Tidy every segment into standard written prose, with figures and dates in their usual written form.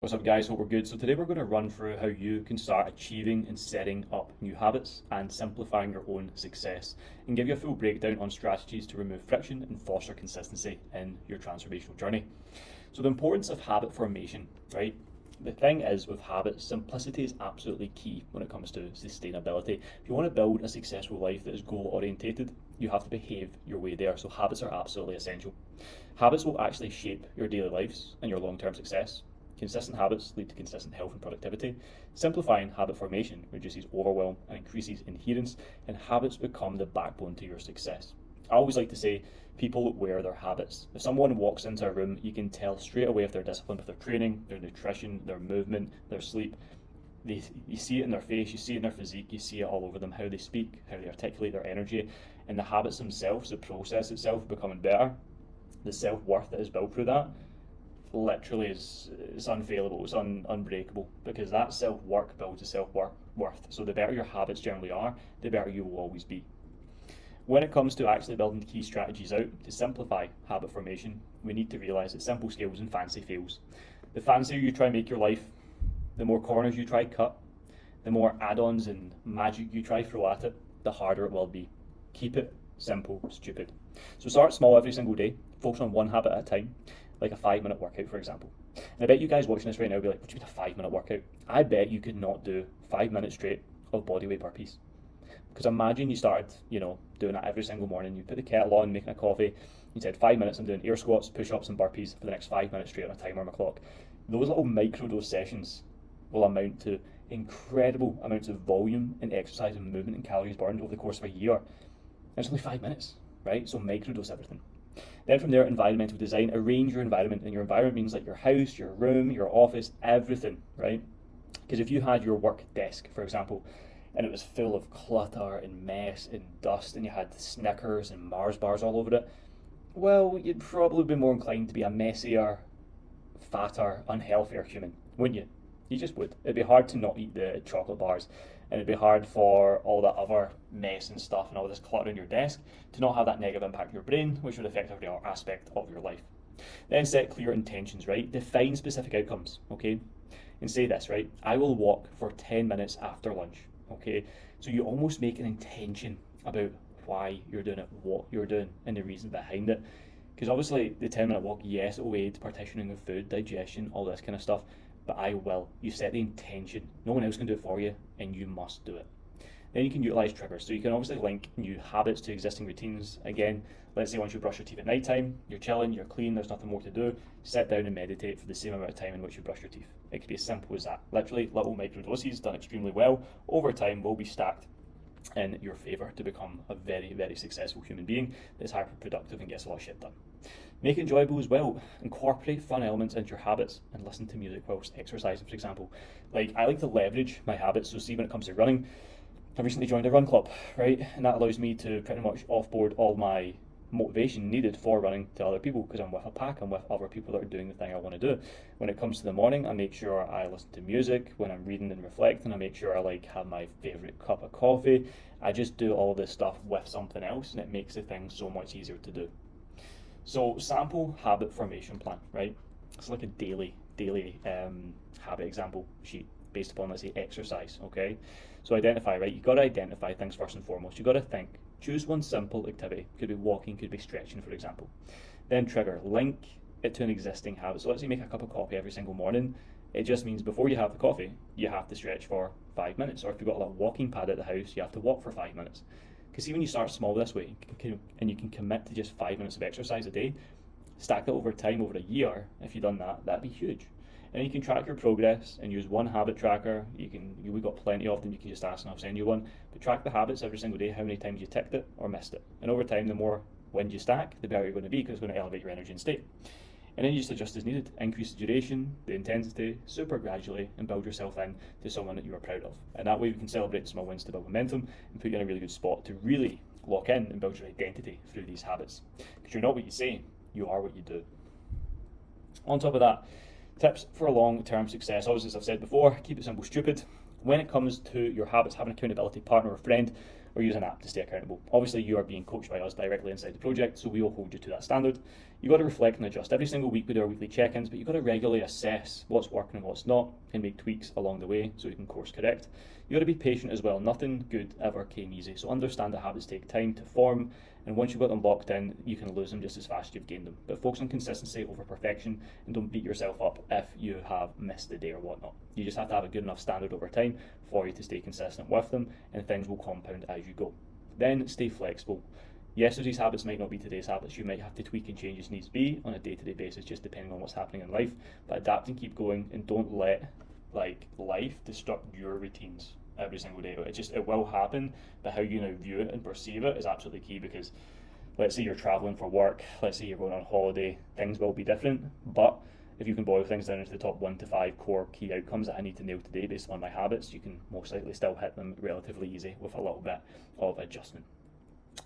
What's up, guys? Hope we're good. So today we're going to run through how you can start achieving and setting up new habits and simplifying your own success, and give you a full breakdown on strategies to remove friction and foster consistency in your transformational journey. So the importance of habit formation, right? The thing is, with habits, simplicity is absolutely key when it comes to sustainability. If you want to build a successful life that is goal orientated, you have to behave your way there. So habits are absolutely essential. Habits will actually shape your daily lives and your long-term success. Consistent habits lead to consistent health and productivity. Simplifying habit formation reduces overwhelm and increases adherence, and habits become the backbone to your success. I always like to say people wear their habits. If someone walks into a room, you can tell straight away if they're disciplined with their training, their nutrition, their movement, their sleep. You see it in their face, you see it in their physique, you see it all over them, how they speak, how they articulate their energy, and the habits themselves, the process itself becoming better, the self-worth that is built through that literally is unfailable, it's unbreakable, because that self-work builds a self-worth. So the better your habits generally are, the better you will always be. When it comes to actually building key strategies out to simplify habit formation, we need to realise that simple scales and fancy fails. The fancier you try and make your life, the more corners you try cut, the more add-ons and magic you try throw at it, the harder it will be. Keep it simple, stupid. So start small every single day, focus on one habit at a time, like a 5-minute workout, for example. And I bet you guys watching this right now will be like, what do you mean a 5-minute workout? I bet you could not do 5 minutes straight of bodyweight burpees. Because imagine you started, doing that every single morning. You put the kettle on, making a coffee. You said 5 minutes, I'm doing air squats, push-ups, and burpees for the next 5 minutes straight on a timer on my clock. Those little micro-dose sessions will amount to incredible amounts of volume in exercise and movement and calories burned over the course of a year. And it's only 5 minutes, right? So micro-dose everything. Then from there, environmental design. Arrange your environment, and your environment means like your house, your room, your office, everything, right? Because if you had your work desk, for example, and it was full of clutter and mess and dust, and you had Snickers and Mars bars all over it, well, you'd probably be more inclined to be a messier, fatter, unhealthier human, wouldn't you? You just would. It'd be hard to not eat the chocolate bars, and it'd be hard for all that other mess and stuff and all this clutter in your desk to not have that negative impact on your brain, which would affect every other aspect of your life. Then set clear intentions, right? Define specific outcomes, okay? And say this, right? I will walk for 10 minutes after lunch, okay? So you almost make an intention about why you're doing it, what you're doing, and the reason behind it. Because obviously the 10-minute walk, yes, it will aid partitioning of food, digestion, all this kind of stuff, but I will. You set the intention. No one else can do it for you, and you must do it. Then you can utilize triggers. So you can obviously link new habits to existing routines. Again, let's say once you brush your teeth at night time, you're chilling, you're clean, there's nothing more to do, sit down and meditate for the same amount of time in which you brush your teeth. It could be as simple as that. Literally, little micro doses done extremely well over time will be stacked in your favour to become a very, very successful human being that's hyper productive and gets a lot of shit done. Make it enjoyable as well. Incorporate fun elements into your habits and listen to music whilst exercising, for example. Like, I like to leverage my habits. So see, when it comes to running, I recently joined a run club, right? And that allows me to pretty much offboard all my motivation needed for running to other people, because I'm with a pack, I'm with other people that are doing the thing I want to do. When it comes to the morning, I make sure I listen to music. When I'm reading and reflecting, I make sure I have my favourite cup of coffee. I just do all this stuff with something else, and it makes the thing so much easier to do. So sample habit formation plan, right? It's like a daily habit example sheet based upon, let's say, exercise, okay? So identify, right? You've got to identify things first and foremost. You've got to think. Choose one simple activity. Could be walking, could be stretching, for example. Then trigger, link it to an existing habit. So let's say you make a cup of coffee every single morning. It just means before you have the coffee, you have to stretch for 5 minutes. Or if you've got a little walking pad at the house, you have to walk for 5 minutes. Because see, when you start small this way, and you can commit to just 5 minutes of exercise a day, stack that over time, over a year, if you've done that, that'd be huge. And you can track your progress and use one habit tracker. We've got plenty of them, you can just ask and I'll send you one. But track the habits every single day, how many times you ticked it or missed it. And over time, the more wins you stack, the better you're going to be, because it's going to elevate your energy and state. And then you just adjust as needed. Increase the duration, the intensity, super gradually, and build yourself in to someone that you are proud of. And that way we can celebrate the small wins to build momentum and put you in a really good spot to really lock in and build your identity through these habits. Because you're not what you say, you are what you do. On top of that, tips for long-term success. Obviously, as I've said before, keep it simple, stupid. When it comes to your habits, have an accountability partner or friend, or use an app to stay accountable. Obviously, you are being coached by us directly inside the project, so we will hold you to that standard. You've got to reflect and adjust every single week. We do our weekly check-ins, but you've got to regularly assess what's working and what's not and make tweaks along the way so you can course correct. You've got to be patient as well. Nothing good ever came easy. So understand that habits take time to form, and once you've got them locked in, you can lose them just as fast as you've gained them. But focus on consistency over perfection, and don't beat yourself up if you have missed a day or whatnot. You just have to have a good enough standard over time for you to stay consistent with them, and things will compound as you go. Then stay flexible. Yesterday's habits might not be today's habits. You might have to tweak and change as needs be on a day-to-day basis, just depending on what's happening in life. But adapt and keep going, and don't let life disrupt your routines every single day. It will happen, but how you now view it and perceive it is absolutely key, because let's say you're traveling for work, let's say you're going on holiday, things will be different. But if you can boil things down into the top 1 to 5 core key outcomes that I need to nail today based on my habits, you can most likely still hit them relatively easy with a little bit of adjustment.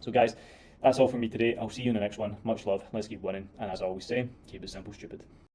So guys, that's all from me today. I'll see you in the next one. Much love. Let's keep winning. And as I always say, keep it simple, stupid.